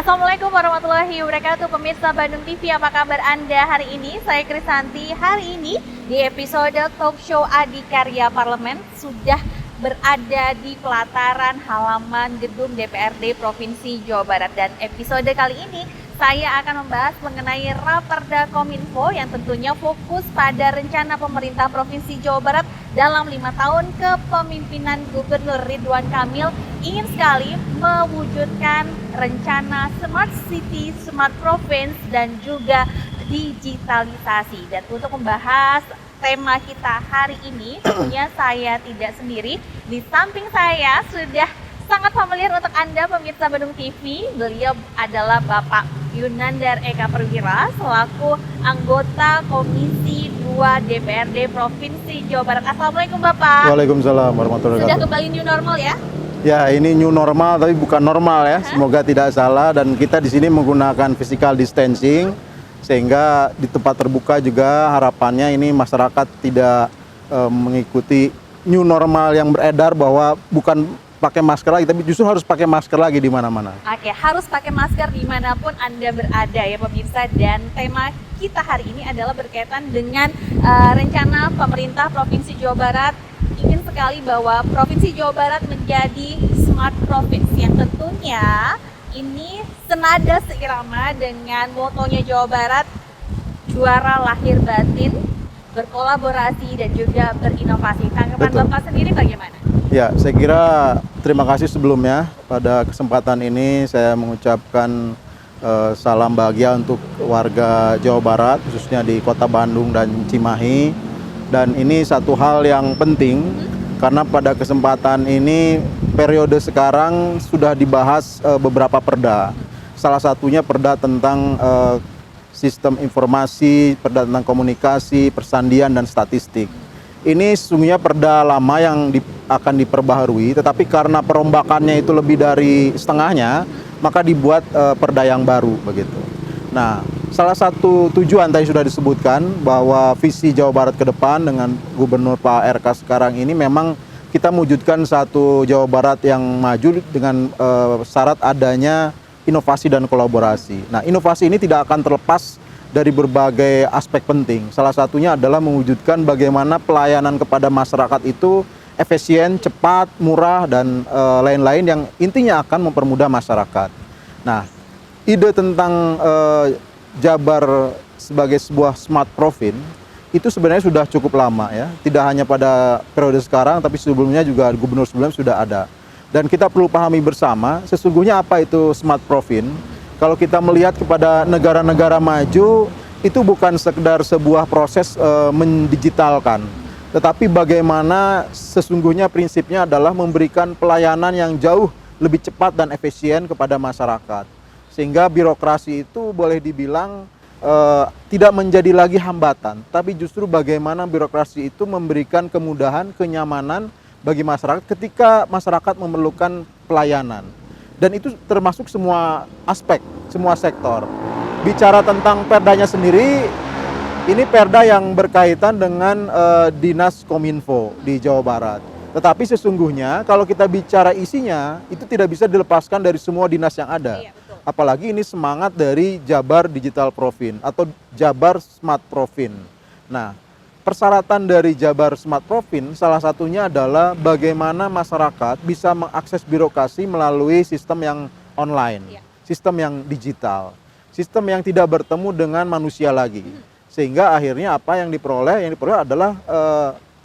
Assalamualaikum warahmatullahi wabarakatuh. Pemirsa Bandung TV, apa kabar Anda hari ini? Saya Krisanti. Hari ini di episode talk show Adikarya Parlemen sudah berada di pelataran halaman gedung DPRD Provinsi Jawa Barat. Dan episode kali ini saya akan membahas mengenai Raperda Kominfo yang tentunya fokus pada rencana pemerintah Provinsi Jawa Barat dalam 5 tahun kepemimpinan Gubernur Ridwan Kamil ingin sekali mewujudkan rencana Smart City, Smart Province, dan juga digitalisasi. Dan untuk membahas tema kita hari ini, tentunya saya tidak sendiri. Di samping saya sudah sangat familiar untuk Anda pemirsa Bandung TV. Beliau adalah Bapak Yunandar Eka Perwira selaku anggota Komisi 2 DPRD Provinsi Jawa Barat. Assalamualaikum Bapak. Waalaikumsalam warahmatullahi wabarakatuh. Sudah kembali new normal ya? Ya, ini new normal tapi bukan normal ya. Semoga tidak salah, dan kita di sini menggunakan physical distancing sehingga di tempat terbuka juga harapannya ini masyarakat tidak mengikuti new normal yang beredar bahwa bukan pakai masker lagi, tapi justru harus pakai masker lagi di mana-mana. Oke, harus pakai masker dimanapun Anda berada ya pemirsa. Dan tema kita hari ini adalah berkaitan dengan rencana pemerintah Provinsi Jawa Barat ingin sekali bahwa Provinsi Jawa Barat menjadi Smart Province yang tentunya ini senada seirama dengan motonya Jawa Barat, juara lahir batin, berkolaborasi dan juga berinovasi. Tanggapan Bapak sendiri bagaimana? Ya, saya kira terima kasih sebelumnya. Pada kesempatan ini saya mengucapkan salam bahagia untuk warga Jawa Barat, khususnya di Kota Bandung dan Cimahi. Dan ini satu hal yang penting karena pada kesempatan ini periode sekarang sudah dibahas beberapa perda. Salah satunya perda tentang sistem informasi, perda tentang komunikasi, persandian dan statistik. Ini sesungguhnya perda lama yang akan diperbaharui, tetapi karena perombakannya itu lebih dari setengahnya, maka dibuat perda yang baru begitu. Nah, salah satu tujuan tadi sudah disebutkan bahwa visi Jawa Barat ke depan dengan Gubernur Pak RK sekarang ini memang kita mewujudkan satu Jawa Barat yang maju dengan syarat adanya inovasi dan kolaborasi. Nah, inovasi ini tidak akan terlepas dari berbagai aspek penting. Salah satunya adalah mewujudkan bagaimana pelayanan kepada masyarakat itu efisien, cepat, murah, dan lain-lain yang intinya akan mempermudah masyarakat. Nah, ide tentang Jabar sebagai sebuah smart province itu sebenarnya sudah cukup lama ya. Tidak hanya pada periode sekarang, tapi sebelumnya juga gubernur sebelumnya sudah ada. Dan kita perlu pahami bersama, sesungguhnya apa itu smart province. Kalau kita melihat kepada negara-negara maju, itu bukan sekedar sebuah proses mendigitalkan, tetapi bagaimana sesungguhnya prinsipnya adalah memberikan pelayanan yang jauh lebih cepat dan efisien kepada masyarakat. Sehingga birokrasi itu boleh dibilang tidak menjadi lagi hambatan, tapi justru bagaimana birokrasi itu memberikan kemudahan, kenyamanan bagi masyarakat ketika masyarakat memerlukan pelayanan. Dan itu termasuk semua aspek, semua sektor. Bicara tentang perdanya sendiri, ini perda yang berkaitan dengan Dinas Kominfo di Jawa Barat. Tetapi sesungguhnya kalau kita bicara isinya, itu tidak bisa dilepaskan dari semua dinas yang ada. Iya, betul. Apalagi ini semangat dari Jabar Digital Province atau Jabar Smart Province. Nah, persyaratan dari Jabar Smart Province salah satunya adalah bagaimana masyarakat bisa mengakses birokrasi melalui sistem yang online, sistem yang digital, sistem yang tidak bertemu dengan manusia lagi. Sehingga akhirnya apa yang diperoleh? Yang diperoleh adalah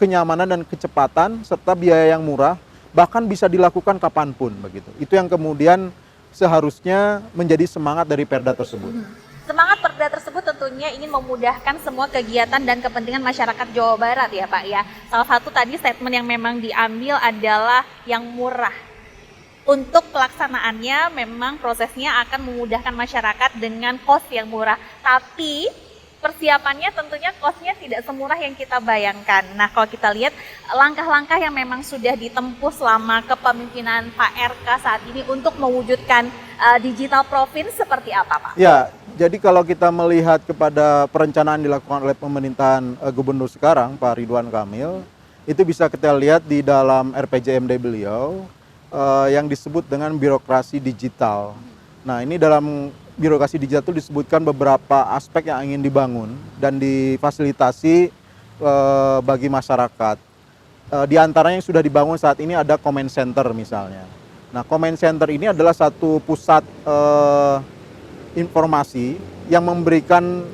kenyamanan dan kecepatan serta biaya yang murah, bahkan bisa dilakukan kapanpun begitu. Itu yang kemudian seharusnya menjadi semangat dari perda tersebut. Semangat perda tersebut tentunya ingin memudahkan semua kegiatan dan kepentingan masyarakat Jawa Barat ya Pak ya. Salah satu tadi statement yang memang diambil adalah yang murah. Untuk pelaksanaannya memang prosesnya akan memudahkan masyarakat dengan cost yang murah. Tapi persiapannya tentunya cost-nya tidak semurah yang kita bayangkan. Nah, kalau kita lihat langkah-langkah yang memang sudah ditempuh selama kepemimpinan Pak RK saat ini untuk mewujudkan digital province seperti apa, Pak? Ya, jadi kalau kita melihat kepada perencanaan dilakukan oleh pemerintahan gubernur sekarang, Pak Ridwan Kamil, itu bisa kita lihat di dalam RPJMD beliau yang disebut dengan birokrasi digital. Nah, ini dalam birokrasi digital itu disebutkan beberapa aspek yang ingin dibangun dan difasilitasi bagi masyarakat. Di antaranya yang sudah dibangun saat ini ada comment center misalnya. Nah, comment center ini adalah satu pusat informasi yang memberikan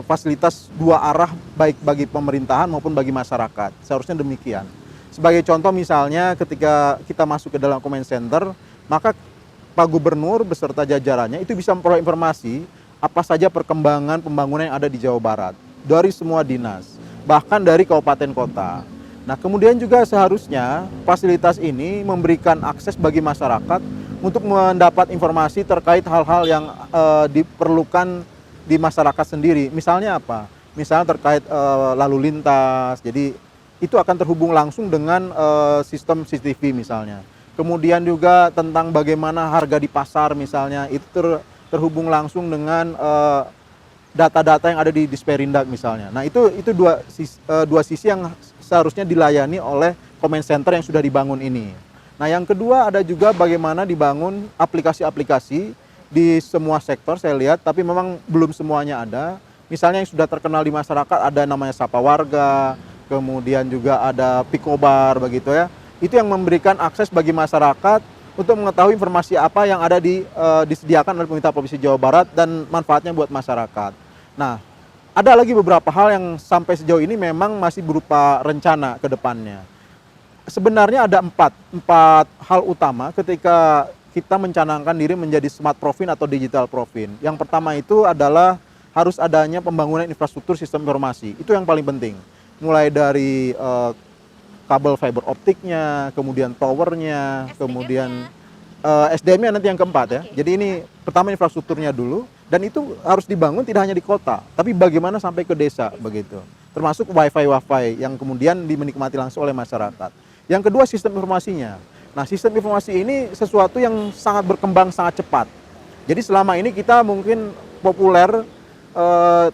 fasilitas dua arah baik bagi pemerintahan maupun bagi masyarakat. Seharusnya demikian. Sebagai contoh misalnya ketika kita masuk ke dalam comment center, maka Pak Gubernur beserta jajarannya itu bisa memperoleh informasi apa saja perkembangan pembangunan yang ada di Jawa Barat dari semua dinas, bahkan dari kabupaten kota. Nah, kemudian juga seharusnya fasilitas ini memberikan akses bagi masyarakat untuk mendapat informasi terkait hal-hal yang diperlukan di masyarakat sendiri. Misalnya apa? Misalnya terkait lalu lintas. Jadi itu akan terhubung langsung dengan sistem CCTV misalnya. Kemudian juga tentang bagaimana harga di pasar misalnya, itu terhubung langsung dengan data-data yang ada di Disperindak misalnya. Nah, itu dua sisi yang seharusnya dilayani oleh comment center yang sudah dibangun ini. Nah, yang kedua ada juga bagaimana dibangun aplikasi-aplikasi di semua sektor saya lihat, tapi memang belum semuanya ada. Misalnya yang sudah terkenal di masyarakat ada namanya Sapa Warga, kemudian juga ada Pikobar begitu ya. Itu yang memberikan akses bagi masyarakat untuk mengetahui informasi apa yang ada disediakan oleh pemerintah Provinsi Jawa Barat dan manfaatnya buat masyarakat. Nah, ada lagi beberapa hal yang sampai sejauh ini memang masih berupa rencana ke depannya. Sebenarnya ada empat hal utama ketika kita mencanangkan diri menjadi smart province atau digital province. Yang pertama itu adalah harus adanya pembangunan infrastruktur sistem informasi. Itu yang paling penting. Mulai dari kabel fiber optiknya, kemudian towernya, kemudian SDM-nya nanti yang keempat ya. Jadi ini pertama infrastrukturnya dulu, dan itu harus dibangun tidak hanya di kota, tapi bagaimana sampai ke desa begitu. Termasuk wifi yang kemudian dinikmati langsung oleh masyarakat. Yang kedua sistem informasinya. Nah, sistem informasi ini sesuatu yang sangat berkembang sangat cepat. Jadi selama ini kita mungkin populer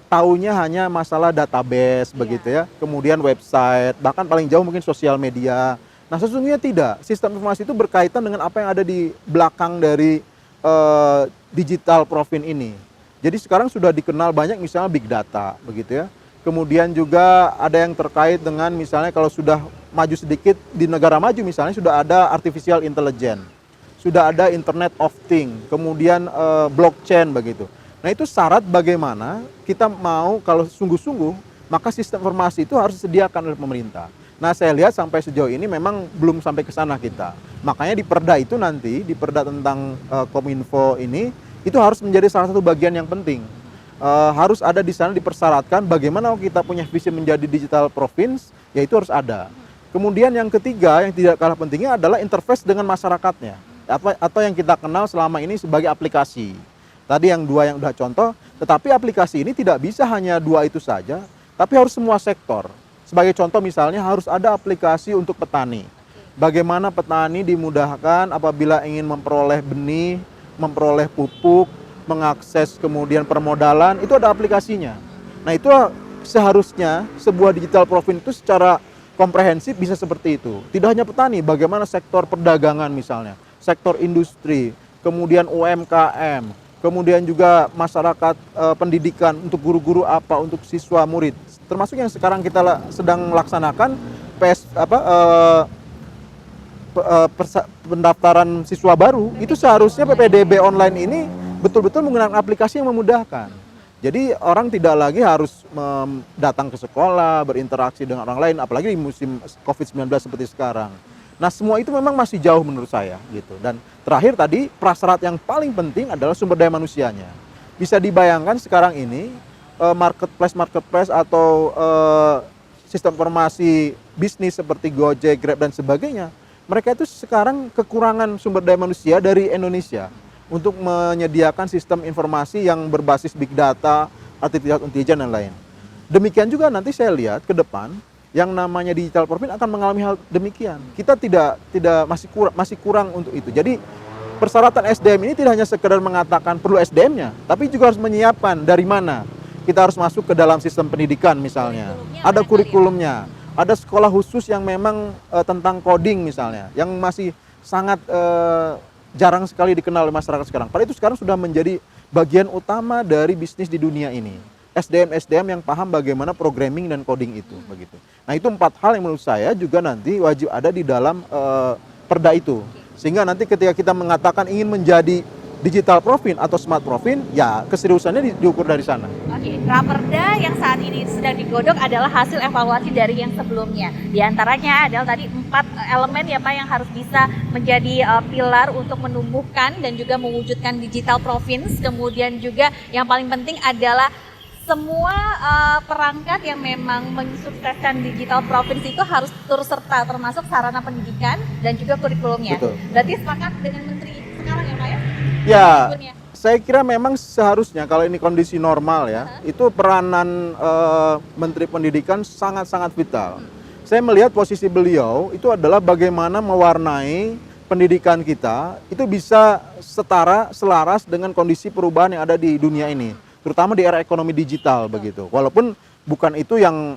taunya hanya masalah database begitu ya, kemudian website, bahkan paling jauh mungkin sosial media. Nah, sesungguhnya tidak. Sistem informasi itu berkaitan dengan apa yang ada di belakang dari digital province ini. Jadi sekarang sudah dikenal banyak misalnya big data begitu ya. Kemudian juga ada yang terkait dengan misalnya kalau sudah maju sedikit di negara maju misalnya sudah ada artificial intelligence, sudah ada Internet of Things, kemudian blockchain begitu. Nah, itu syarat bagaimana kita mau kalau sungguh-sungguh, maka sistem informasi itu harus disediakan oleh pemerintah. Nah, saya lihat sampai sejauh ini memang belum sampai ke sana kita. Makanya di perda itu nanti, di perda tentang Kominfo ini, itu harus menjadi salah satu bagian yang penting. Harus ada di sana dipersyaratkan bagaimana kita punya visi menjadi digital province, ya itu harus ada. Kemudian yang ketiga, yang tidak kalah pentingnya adalah interface dengan masyarakatnya. Atau yang kita kenal selama ini sebagai aplikasi. Tadi yang dua yang udah contoh, tetapi aplikasi ini tidak bisa hanya dua itu saja, tapi harus semua sektor. Sebagai contoh misalnya harus ada aplikasi untuk petani. Bagaimana petani dimudahkan apabila ingin memperoleh benih, memperoleh pupuk, mengakses kemudian permodalan, itu ada aplikasinya. Nah, itu seharusnya sebuah digital province itu secara komprehensif bisa seperti itu. Tidak hanya petani, bagaimana sektor perdagangan misalnya, sektor industri, kemudian UMKM, kemudian juga masyarakat pendidikan untuk guru-guru apa, untuk siswa murid, termasuk yang sekarang kita sedang laksanakan pendaftaran siswa baru. Itu seharusnya PPDB online ini betul-betul menggunakan aplikasi yang memudahkan. Jadi orang tidak lagi harus datang ke sekolah, berinteraksi dengan orang lain, apalagi di musim COVID-19 seperti sekarang. Nah, semua itu memang masih jauh menurut saya gitu. Dan terakhir tadi prasyarat yang paling penting adalah sumber daya manusianya. Bisa dibayangkan sekarang ini marketplace atau sistem informasi bisnis seperti Gojek, Grab dan sebagainya, mereka itu sekarang kekurangan sumber daya manusia dari Indonesia untuk menyediakan sistem informasi yang berbasis big data, artificial intelligence dan lain. Demikian juga nanti saya lihat ke depan yang namanya digital province akan mengalami hal demikian. Kita masih kurang untuk itu. Jadi persyaratan SDM ini tidak hanya sekedar mengatakan perlu SDM-nya, tapi juga harus menyiapkan dari mana. Kita harus masuk ke dalam sistem pendidikan misalnya. Ada kurikulumnya, ada sekolah khusus yang memang tentang coding misalnya, yang masih sangat jarang sekali dikenal oleh masyarakat sekarang. Padahal itu sekarang sudah menjadi bagian utama dari bisnis di dunia ini. SDM yang paham bagaimana programming dan coding itu, begitu. Nah, itu 4 hal yang menurut saya juga nanti wajib ada di dalam perda itu. Sehingga nanti ketika kita mengatakan ingin menjadi digital profin atau smart profin, ya keseriusannya diukur dari sana. Oke, Raperda yang saat ini sedang digodok adalah hasil evaluasi dari yang sebelumnya. Di antaranya adalah tadi 4 elemen ya Pak yang harus bisa menjadi pilar untuk menumbuhkan dan juga mewujudkan digital province. Kemudian juga yang paling penting adalah semua perangkat yang memang mensukseskan digital province itu harus turut serta, termasuk sarana pendidikan dan juga kurikulumnya. Betul. Berarti sepakat dengan Menteri sekarang ya Pak ya? Ya, saya kira memang seharusnya kalau ini kondisi normal ya, itu peranan Menteri Pendidikan sangat-sangat vital. Saya melihat posisi beliau itu adalah bagaimana mewarnai pendidikan kita itu bisa setara, selaras dengan kondisi perubahan yang ada di dunia ini, terutama di era ekonomi digital begitu. Walaupun bukan itu yang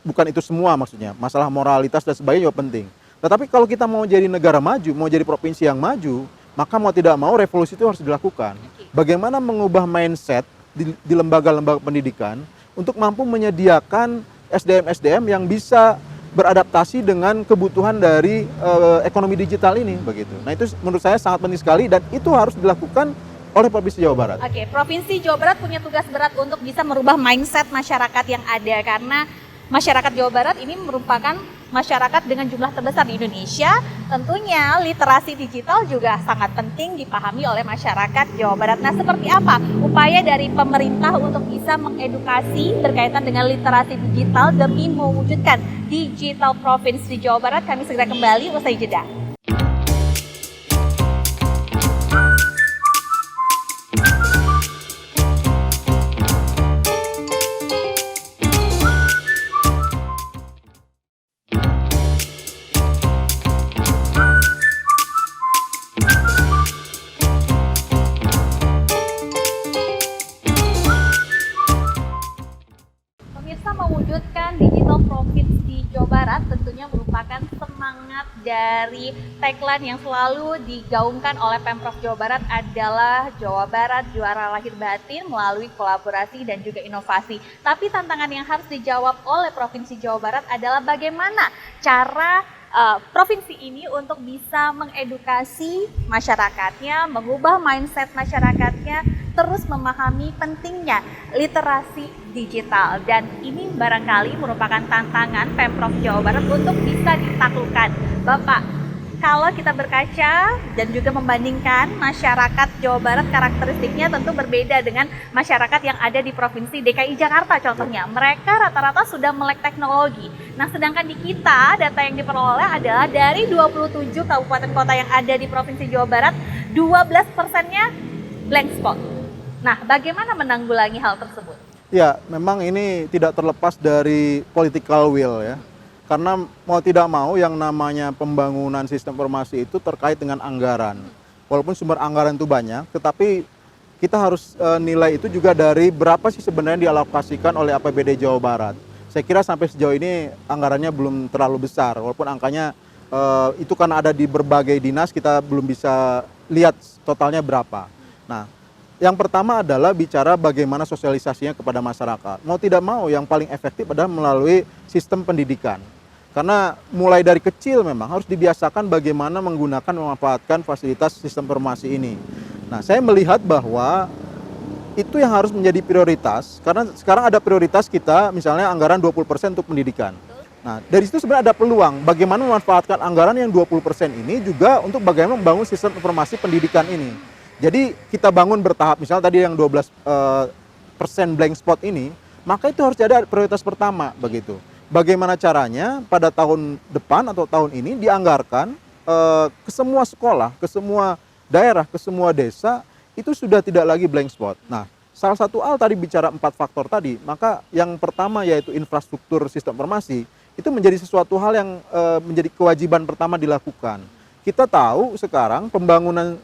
bukan itu semua maksudnya, masalah moralitas dan sebagainya juga penting. Tetapi kalau kita mau jadi negara maju, mau jadi provinsi yang maju, maka mau tidak mau revolusi itu harus dilakukan. Bagaimana mengubah mindset di lembaga-lembaga pendidikan untuk mampu menyediakan SDM-SDM yang bisa beradaptasi dengan kebutuhan dari ekonomi digital ini begitu. Nah, itu menurut saya sangat penting sekali dan itu harus dilakukan oleh Provinsi Jawa Barat. Oke, Provinsi Jawa Barat punya tugas berat untuk bisa merubah mindset masyarakat yang ada karena masyarakat Jawa Barat ini merupakan masyarakat dengan jumlah terbesar di Indonesia. Tentunya literasi digital juga sangat penting dipahami oleh masyarakat Jawa Barat. Nah, seperti apa upaya dari pemerintah untuk bisa mengedukasi berkaitan dengan literasi digital demi mewujudkan digital province di Jawa Barat? Kami segera kembali usai jeda. Mewujudkan digital province di Jawa Barat tentunya merupakan semangat dari tagline yang selalu digaungkan oleh Pemprov Jawa Barat adalah Jawa Barat juara lahir batin melalui kolaborasi dan juga inovasi. Tapi tantangan yang harus dijawab oleh Provinsi Jawa Barat adalah bagaimana cara provinsi ini untuk bisa mengedukasi masyarakatnya, mengubah mindset masyarakatnya, terus memahami pentingnya literasi digital. Dan ini barangkali merupakan tantangan Pemprov Jawa Barat untuk bisa ditaklukkan. Bapak, kalau kita berkaca dan juga membandingkan masyarakat Jawa Barat karakteristiknya tentu berbeda dengan masyarakat yang ada di Provinsi DKI Jakarta contohnya. Mereka rata-rata sudah melek teknologi. Nah, sedangkan di kita data yang diperoleh adalah dari 27 kabupaten kota yang ada di Provinsi Jawa Barat, 12%-nya blank spot. Nah, bagaimana menanggulangi hal tersebut? Ya, memang ini tidak terlepas dari political will ya. Karena mau tidak mau yang namanya pembangunan sistem informasi itu terkait dengan anggaran. Walaupun sumber anggaran itu banyak, tetapi kita harus nilai itu juga dari berapa sih sebenarnya dialokasikan oleh APBD Jawa Barat. Saya kira sampai sejauh ini anggarannya belum terlalu besar, walaupun angkanya itu karena ada di berbagai dinas kita belum bisa lihat totalnya berapa. Nah, yang pertama adalah bicara bagaimana sosialisasinya kepada masyarakat. Mau tidak mau yang paling efektif adalah melalui sistem pendidikan. Karena mulai dari kecil memang harus dibiasakan bagaimana menggunakan memanfaatkan fasilitas sistem informasi ini. Nah, saya melihat bahwa itu yang harus menjadi prioritas karena sekarang ada prioritas kita misalnya anggaran 20% untuk pendidikan. Nah, dari situ sebenarnya ada peluang bagaimana memanfaatkan anggaran yang 20% ini juga untuk bagaimana membangun sistem informasi pendidikan ini. Jadi kita bangun bertahap, misalnya tadi yang 12% blank spot ini, maka itu harus ada prioritas pertama begitu. Bagaimana caranya pada tahun depan atau tahun ini dianggarkan ke semua sekolah, ke semua daerah, ke semua desa, itu sudah tidak lagi blank spot. Nah, salah satu hal tadi bicara 4 faktor tadi, maka yang pertama yaitu infrastruktur sistem informasi, itu menjadi sesuatu hal yang menjadi kewajiban pertama dilakukan. Kita tahu sekarang pembangunan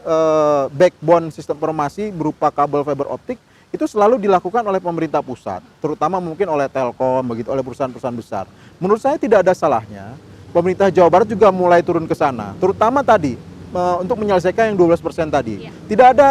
backbone sistem informasi berupa kabel fiber optik itu selalu dilakukan oleh pemerintah pusat, terutama mungkin oleh Telkom, begitu, oleh perusahaan-perusahaan besar. Menurut saya tidak ada salahnya pemerintah Jawa Barat juga mulai turun ke sana, terutama tadi untuk menyelesaikan yang 12% tadi. Iya. Tidak ada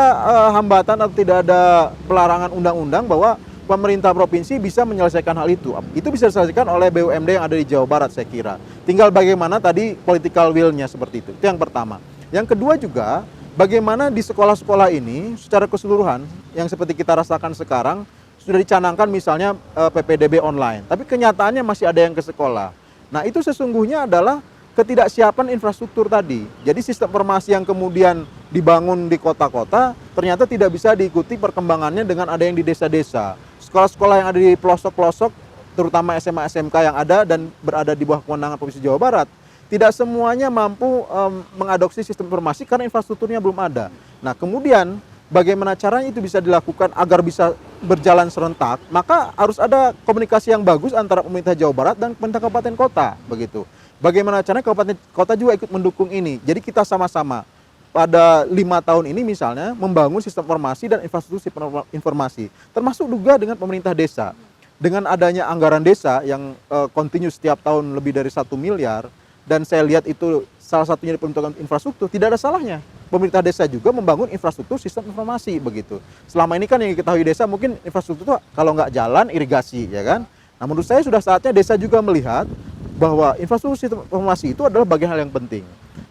hambatan atau tidak ada pelarangan undang-undang bahwa pemerintah provinsi bisa menyelesaikan hal itu. Itu bisa diselesaikan oleh BUMD yang ada di Jawa Barat saya kira. Tinggal bagaimana tadi political will-nya seperti itu. Itu yang pertama. Yang kedua juga, bagaimana di sekolah-sekolah ini secara keseluruhan yang seperti kita rasakan sekarang sudah dicanangkan misalnya PPDB online. Tapi kenyataannya masih ada yang ke sekolah. Nah itu sesungguhnya adalah ketidaksiapan infrastruktur tadi. Jadi sistem informasi yang kemudian dibangun di kota-kota ternyata tidak bisa diikuti perkembangannya dengan ada yang di desa-desa. Sekolah-sekolah yang ada di pelosok-pelosok, terutama SMA SMK yang ada dan berada di bawah kewenangan Provinsi Jawa Barat, tidak semuanya mampu mengadopsi sistem informasi karena infrastrukturnya belum ada. Nah kemudian bagaimana caranya itu bisa dilakukan agar bisa berjalan serentak, maka harus ada komunikasi yang bagus antara pemerintah Jawa Barat dan pemerintah kabupaten kota, begitu. Bagaimana caranya kabupaten kota juga ikut mendukung ini. Jadi kita sama-sama pada 5 tahun ini misalnya membangun sistem informasi dan infrastruktur informasi, termasuk juga dengan pemerintah desa. Dengan adanya anggaran desa yang kontinu setiap tahun lebih dari 1 miliar, dan saya lihat itu salah satunya di pembentukan infrastruktur, tidak ada salahnya pemerintah desa juga membangun infrastruktur sistem informasi begitu. Selama ini kan yang diketahui desa mungkin infrastruktur itu kalau nggak jalan irigasi, ya kan. Nah menurut saya sudah saatnya desa juga melihat bahwa infrastruktur sistem informasi itu adalah bagian hal yang penting.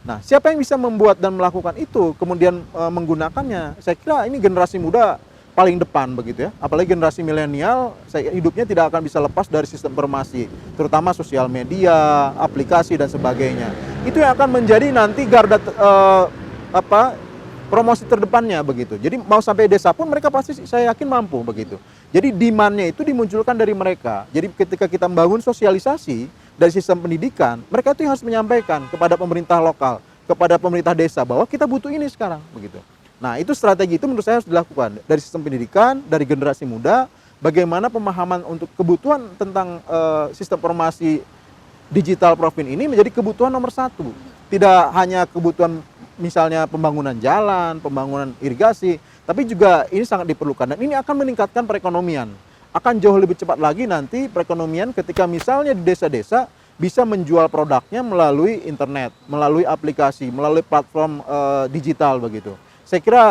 Nah, siapa yang bisa membuat dan melakukan itu, kemudian menggunakannya? Saya kira ini generasi muda paling depan begitu ya. Apalagi generasi milenial, saya hidupnya tidak akan bisa lepas dari sistem informasi, terutama sosial media, aplikasi dan sebagainya. Itu yang akan menjadi nanti garda promosi terdepannya begitu. Jadi mau sampai desa pun mereka pasti saya yakin mampu begitu. Jadi demand-nya itu dimunculkan dari mereka. Jadi ketika kita membangun sosialisasi dari sistem pendidikan, mereka itu yang harus menyampaikan kepada pemerintah lokal, kepada pemerintah desa bahwa kita butuh ini sekarang begitu. Nah, itu strategi itu menurut saya harus dilakukan dari sistem pendidikan, dari generasi muda, bagaimana pemahaman untuk kebutuhan tentang sistem informasi digital Provinsi ini menjadi kebutuhan nomor 1. Tidak hanya kebutuhan misalnya pembangunan jalan, pembangunan irigasi, tapi juga ini sangat diperlukan dan ini akan meningkatkan perekonomian. Akan jauh lebih cepat lagi nanti perekonomian ketika misalnya di desa-desa bisa menjual produknya melalui internet, melalui aplikasi, melalui platform digital begitu. Saya kira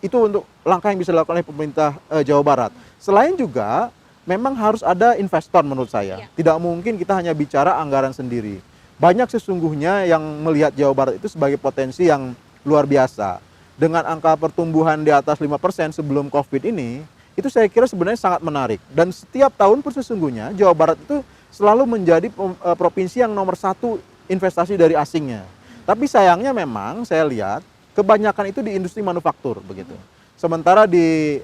itu untuk langkah yang bisa dilakukan oleh pemerintah Jawa Barat. Selain juga memang harus ada investor menurut saya. Tidak mungkin kita hanya bicara anggaran sendiri. Banyak sesungguhnya yang melihat Jawa Barat itu sebagai potensi yang luar biasa. Dengan angka pertumbuhan di atas 5% sebelum Covid ini, itu saya kira sebenarnya sangat menarik. Dan setiap tahun pun sesungguhnya Jawa Barat itu selalu menjadi provinsi yang nomor 1 investasi dari asingnya. Tapi sayangnya memang saya lihat kebanyakan itu di industri manufaktur begitu. Sementara di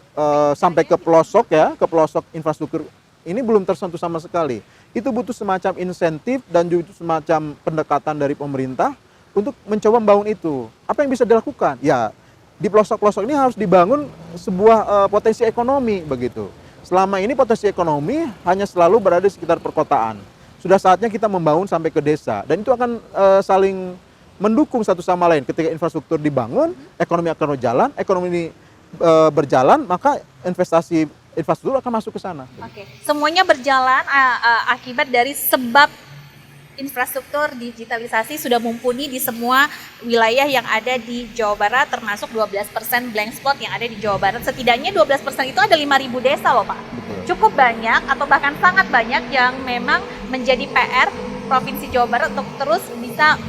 sampai ke pelosok ya, ke pelosok infrastruktur ini belum tersentuh sama sekali. Itu butuh semacam insentif dan juga semacam pendekatan dari pemerintah untuk mencoba membangun itu. Apa yang bisa dilakukan? Ya, di pelosok-pelosok ini harus dibangun sebuah potensi ekonomi begitu. Selama ini potensi ekonomi hanya selalu berada di sekitar perkotaan. Sudah saatnya kita membangun sampai ke desa dan itu akan saling mendukung satu sama lain. Ketika infrastruktur dibangun, ekonomi akan berjalan, ekonomi ini berjalan, maka investasi infrastruktur akan masuk ke sana. Oke, semuanya berjalan akibat dari sebab infrastruktur digitalisasi sudah mumpuni di semua wilayah yang ada di Jawa Barat, termasuk 12% blank spot yang ada di Jawa Barat. Setidaknya 12% itu ada 5.000 desa loh Pak. Betul. Cukup banyak atau bahkan sangat banyak yang memang menjadi PR Provinsi Jawa Barat untuk terus bisa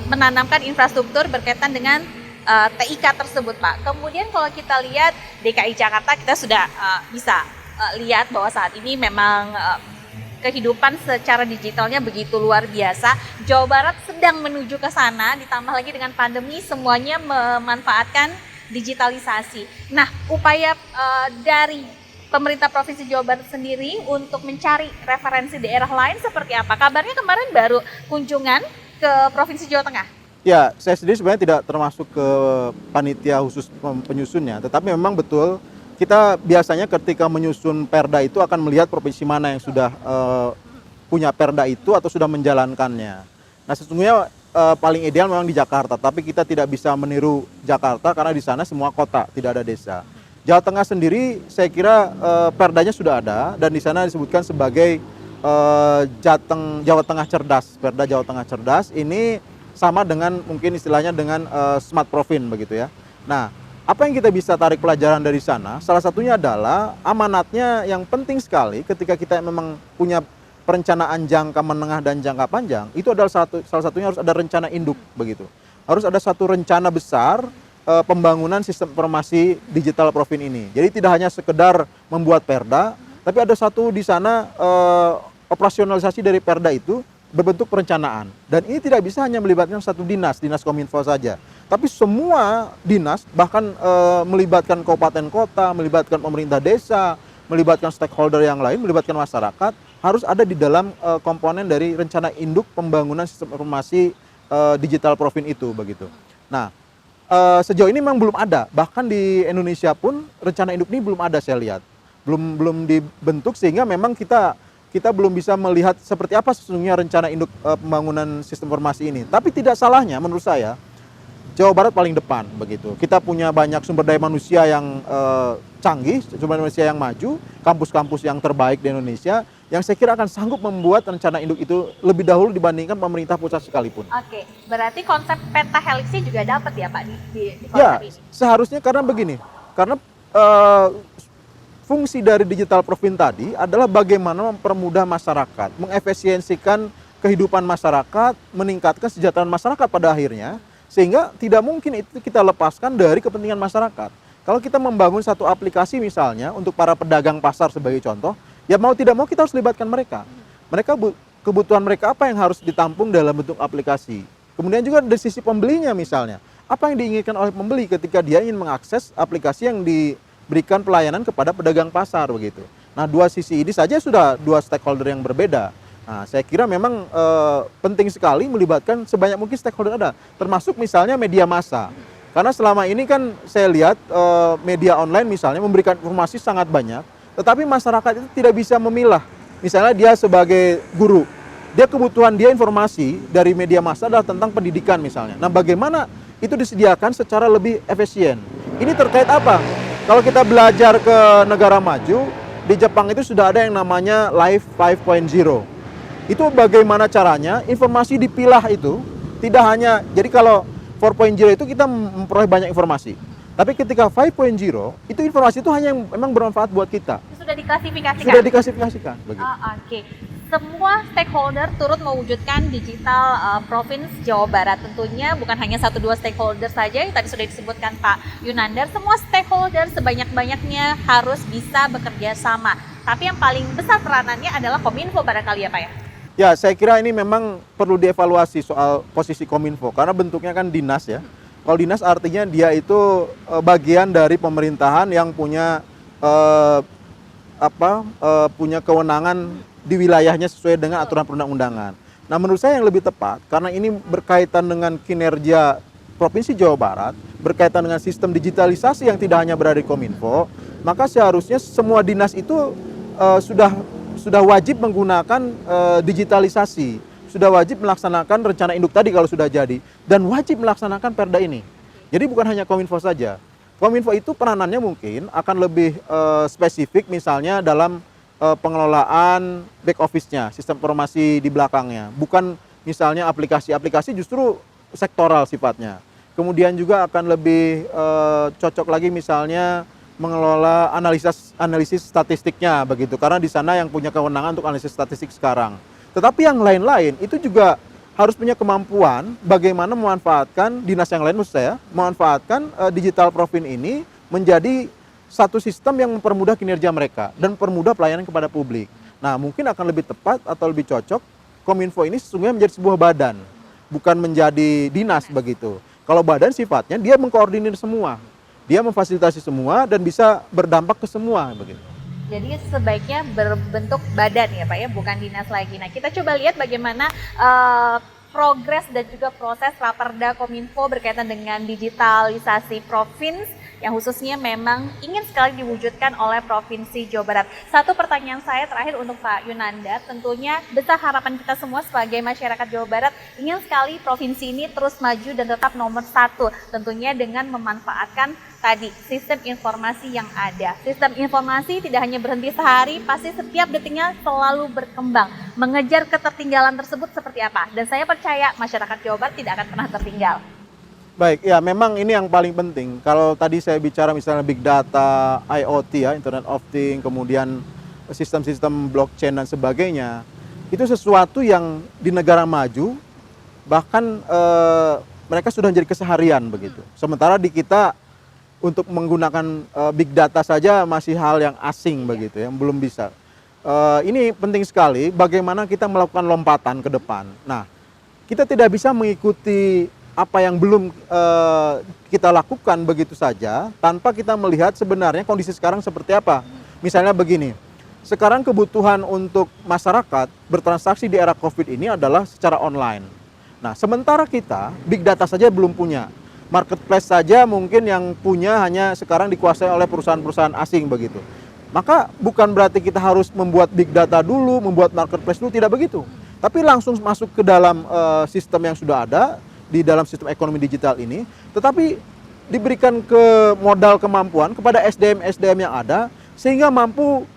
menanamkan infrastruktur berkaitan dengan TIK tersebut Pak. Kemudian kalau kita lihat DKI Jakarta, kita sudah bisa lihat bahwa saat ini memang kehidupan secara digitalnya begitu luar biasa. Jawa Barat sedang menuju ke sana, ditambah lagi dengan pandemi semuanya memanfaatkan digitalisasi. Nah, upaya dari pemerintah Provinsi Jawa Barat sendiri untuk mencari referensi daerah lain seperti apa? Kabarnya kemarin baru kunjungan ke Provinsi Jawa Tengah. Ya, saya sendiri sebenarnya tidak termasuk ke panitia khusus penyusunnya, tetapi memang betul kita biasanya ketika menyusun perda itu akan melihat provinsi mana yang sudah punya perda itu atau sudah menjalankannya. Nah sesungguhnya paling ideal memang di Jakarta, tapi kita tidak bisa meniru Jakarta karena di sana semua kota, tidak ada desa. Jawa Tengah sendiri saya kira perdanya sudah ada dan di sana disebutkan sebagai Jawa Tengah Cerdas, Perda Jawa Tengah Cerdas. Ini sama dengan mungkin istilahnya dengan smart province begitu ya. Nah, apa yang kita bisa tarik pelajaran dari sana? Salah satunya adalah amanatnya yang penting sekali ketika kita memang punya perencanaan jangka menengah dan jangka panjang, itu adalah salah satunya harus ada rencana induk begitu. Harus ada satu rencana besar pembangunan sistem informasi digital Provinsi ini. Jadi tidak hanya sekedar membuat perda, tapi ada satu di sana operasionalisasi dari perda itu berbentuk perencanaan. Dan ini tidak bisa hanya melibatkan satu dinas Kominfo saja. Tapi semua dinas, bahkan melibatkan kabupaten kota, melibatkan pemerintah desa, melibatkan stakeholder yang lain, melibatkan masyarakat, harus ada di dalam komponen dari rencana induk pembangunan sistem informasi digital Provinsi itu begitu. Nah, sejauh ini memang belum ada, bahkan di Indonesia pun rencana induk ini belum ada saya lihat, belum dibentuk sehingga memang kita belum bisa melihat seperti apa sesungguhnya rencana induk pembangunan sistem informasi ini. Tapi tidak salahnya menurut saya Jawa Barat paling depan begitu. Kita punya banyak sumber daya manusia yang canggih, sumber daya manusia yang maju, kampus-kampus yang terbaik di Indonesia, yang saya kira akan sanggup membuat rencana induk itu lebih dahulu dibandingkan pemerintah pusat sekalipun. Oke, berarti konsep pentahelixnya juga dapat ya Pak di konsep ini? Seharusnya karena begini, karena fungsi dari digital Provinsi tadi adalah bagaimana mempermudah masyarakat, mengefisiensikan kehidupan masyarakat, meningkatkan kesejahteraan masyarakat pada akhirnya, sehingga tidak mungkin itu kita lepaskan dari kepentingan masyarakat. Kalau kita membangun satu aplikasi misalnya untuk para pedagang pasar sebagai contoh, ya mau tidak mau kita harus libatkan mereka. Kebutuhan mereka apa yang harus ditampung dalam bentuk aplikasi. Kemudian juga dari sisi pembelinya misalnya, apa yang diinginkan oleh pembeli ketika dia ingin mengakses aplikasi yang diberikan pelayanan kepada pedagang pasar begitu. Nah, dua sisi ini saja sudah dua stakeholder yang berbeda. Nah, saya kira memang penting sekali melibatkan sebanyak mungkin stakeholder ada, termasuk misalnya media massa. Karena selama ini kan saya lihat media online misalnya memberikan informasi sangat banyak, tetapi masyarakat itu tidak bisa memilah. Misalnya dia sebagai guru, kebutuhan dia informasi dari media massa adalah tentang pendidikan misalnya. Nah, bagaimana itu disediakan secara lebih efisien? Ini terkait apa? Kalau kita belajar ke negara maju, di Jepang itu sudah ada yang namanya Life 5.0. Itu bagaimana caranya informasi dipilah itu tidak hanya, jadi kalau 4.0 itu kita memperoleh banyak informasi. Tapi ketika 5.0 itu informasi itu hanya yang memang bermanfaat buat kita. Sudah diklasifikasikan. Sudah diklasifikasikan begitu. Oke. Semua stakeholder turut mewujudkan digital Provinsi Jawa Barat. Tentunya bukan hanya 1-2 stakeholder saja yang tadi sudah disebutkan Pak Yunandar. Semua stakeholder sebanyak-banyaknya harus bisa bekerja sama. Tapi yang paling besar peranannya adalah Kominfo barangkali ya Pak ya? Ya, saya kira ini memang perlu dievaluasi soal posisi Kominfo karena bentuknya kan dinas ya. Kalau dinas artinya dia itu bagian dari pemerintahan yang punya punya kewenangan di wilayahnya sesuai dengan aturan perundang-undangan. Nah, menurut saya yang lebih tepat karena ini berkaitan dengan kinerja Provinsi Jawa Barat, berkaitan dengan sistem digitalisasi yang tidak hanya berada di Kominfo, maka seharusnya semua dinas itu sudah wajib menggunakan digitalisasi. Sudah wajib melaksanakan rencana induk tadi kalau sudah jadi, dan wajib melaksanakan perda ini. Jadi bukan hanya Kominfo saja. Kominfo itu peranannya mungkin akan lebih spesifik misalnya dalam pengelolaan back office-nya, sistem informasi di belakangnya. Bukan misalnya aplikasi justru sektoral sifatnya. Kemudian juga akan lebih cocok lagi misalnya mengelola analisis statistiknya begitu. Karena di sana yang punya kewenangan untuk analisis statistik sekarang. Tetapi yang lain-lain itu juga harus punya kemampuan bagaimana memanfaatkan dinas yang lain maksud saya, memanfaatkan digital Provinsi ini menjadi satu sistem yang mempermudah kinerja mereka dan mempermudah pelayanan kepada publik. Nah, mungkin akan lebih tepat atau lebih cocok Kominfo ini sesungguhnya menjadi sebuah badan, bukan menjadi dinas begitu. Kalau badan sifatnya dia mengkoordinir semua, dia memfasilitasi semua dan bisa berdampak ke semua begitu. Jadi sebaiknya berbentuk badan ya Pak ya, bukan dinas lagi. Nah, kita coba lihat bagaimana progres dan juga proses Raperda Kominfo berkaitan dengan digitalisasi provinsi yang khususnya memang ingin sekali diwujudkan oleh Provinsi Jawa Barat. Satu pertanyaan saya terakhir untuk Pak Yunandar, tentunya besar harapan kita semua sebagai masyarakat Jawa Barat ingin sekali provinsi ini terus maju dan tetap nomor 1, tentunya dengan memanfaatkan tadi sistem informasi yang ada. Sistem informasi tidak hanya berhenti sehari, pasti setiap detiknya selalu berkembang. mengejar ketertinggalan tersebut seperti apa. Dan saya percaya masyarakat Jawa Barat tidak akan pernah tertinggal. Baik, ya memang ini yang paling penting. Kalau tadi saya bicara misalnya big data, IoT ya, Internet of Things, kemudian sistem-sistem blockchain dan sebagainya, itu sesuatu yang di negara maju bahkan mereka sudah menjadi keseharian begitu. Sementara di kita untuk menggunakan big data saja masih hal yang asing begitu, yang belum bisa. Ini penting sekali bagaimana kita melakukan lompatan ke depan. Nah, kita tidak bisa mengikuti apa yang belum kita lakukan begitu saja tanpa kita melihat sebenarnya kondisi sekarang seperti apa. Misalnya begini, sekarang kebutuhan untuk masyarakat bertransaksi di era COVID ini adalah secara online. Nah, sementara kita big data saja belum punya. Marketplace saja mungkin yang punya hanya sekarang dikuasai oleh perusahaan-perusahaan asing begitu. Maka bukan berarti kita harus membuat big data dulu, membuat marketplace dulu, tidak begitu. Tapi langsung masuk ke dalam sistem yang sudah ada, di dalam sistem ekonomi digital ini, tetapi diberikan ke modal kemampuan kepada SDM-SDM yang ada, sehingga mampu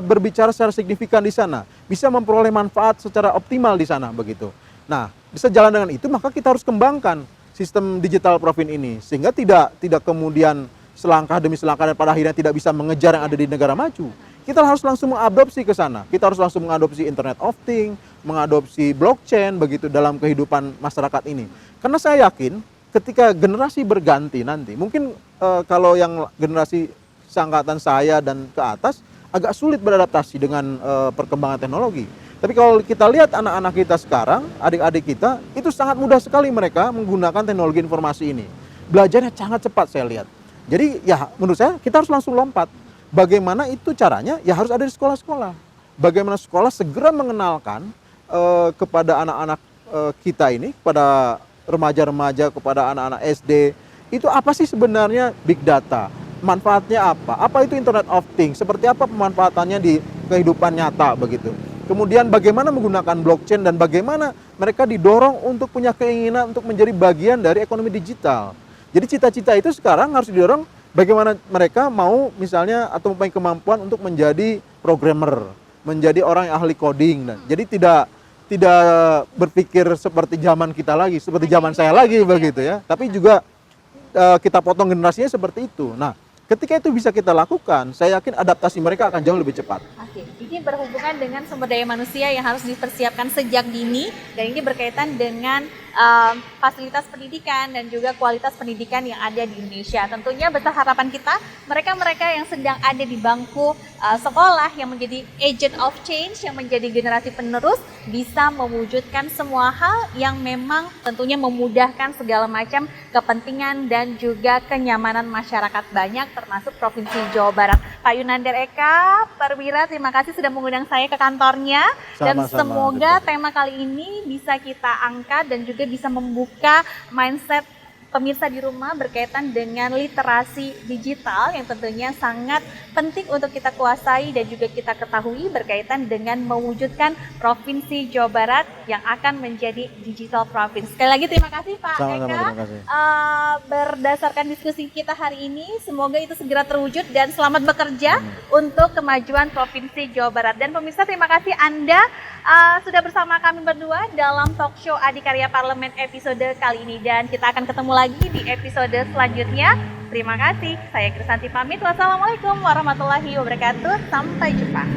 berbicara secara signifikan di sana, bisa memperoleh manfaat secara optimal di sana begitu. Nah, bisa jalan dengan itu, maka kita harus kembangkan sistem digital Profin ini, sehingga tidak kemudian selangkah demi selangkah dan pada akhirnya tidak bisa mengejar yang ada di negara maju. Kita harus langsung mengadopsi ke sana. Kita harus langsung mengadopsi Internet of Things, mengadopsi blockchain begitu dalam kehidupan masyarakat ini. Karena saya yakin ketika generasi berganti nanti, mungkin kalau yang generasi seangkatan saya dan ke atas agak sulit beradaptasi dengan perkembangan teknologi. Tapi kalau kita lihat anak-anak kita sekarang, adik-adik kita, itu sangat mudah sekali mereka menggunakan teknologi informasi ini. Belajarnya sangat cepat saya lihat. Jadi ya menurut saya kita harus langsung lompat. Bagaimana itu caranya? Ya harus ada di sekolah-sekolah. Bagaimana sekolah segera mengenalkan kepada anak-anak kita ini, kepada remaja-remaja, kepada anak-anak SD, itu apa sih sebenarnya big data? Manfaatnya apa? Apa itu Internet of Things? Seperti apa pemanfaatannya di kehidupan nyata begitu? Kemudian bagaimana menggunakan blockchain dan bagaimana mereka didorong untuk punya keinginan untuk menjadi bagian dari ekonomi digital. Jadi cita-cita itu sekarang harus didorong bagaimana mereka mau misalnya atau mempunyai kemampuan untuk menjadi programmer, menjadi orang yang ahli coding. Dan jadi tidak berpikir seperti zaman kita lagi, seperti zaman saya lagi begitu ya. Tapi juga kita potong generasinya seperti itu. Nah, ketika itu bisa kita lakukan, saya yakin adaptasi mereka akan jauh lebih cepat. Oke, ini berhubungan dengan sumber daya manusia yang harus dipersiapkan sejak dini, dan ini berkaitan dengan fasilitas pendidikan dan juga kualitas pendidikan yang ada di Indonesia. Tentunya besar harapan kita, mereka-mereka yang sedang ada di bangku sekolah yang menjadi agent of change, yang menjadi generasi penerus, bisa mewujudkan semua hal yang memang tentunya memudahkan segala macam kepentingan dan juga kenyamanan masyarakat banyak, termasuk Provinsi Jawa Barat. Pak Yunandar Eka Perwira, terima kasih sudah mengundang saya ke kantornya. Dan semoga tema kali ini bisa kita angkat dan juga bisa membuka mindset pemirsa di rumah berkaitan dengan literasi digital yang tentunya sangat penting untuk kita kuasai dan juga kita ketahui berkaitan dengan mewujudkan Provinsi Jawa Barat yang akan menjadi digital province. Sekali lagi terima kasih Pak Eka. Berdasarkan diskusi kita hari ini, semoga itu segera terwujud dan selamat bekerja untuk kemajuan Provinsi Jawa Barat. Dan pemirsa, terima kasih Anda sudah bersama kami berdua dalam talk show Adikarya Parlemen episode kali ini, dan kita akan ketemu lagi di episode selanjutnya. Terima kasih. Saya Krisanti pamit. Wassalamualaikum warahmatullahi wabarakatuh. Sampai jumpa.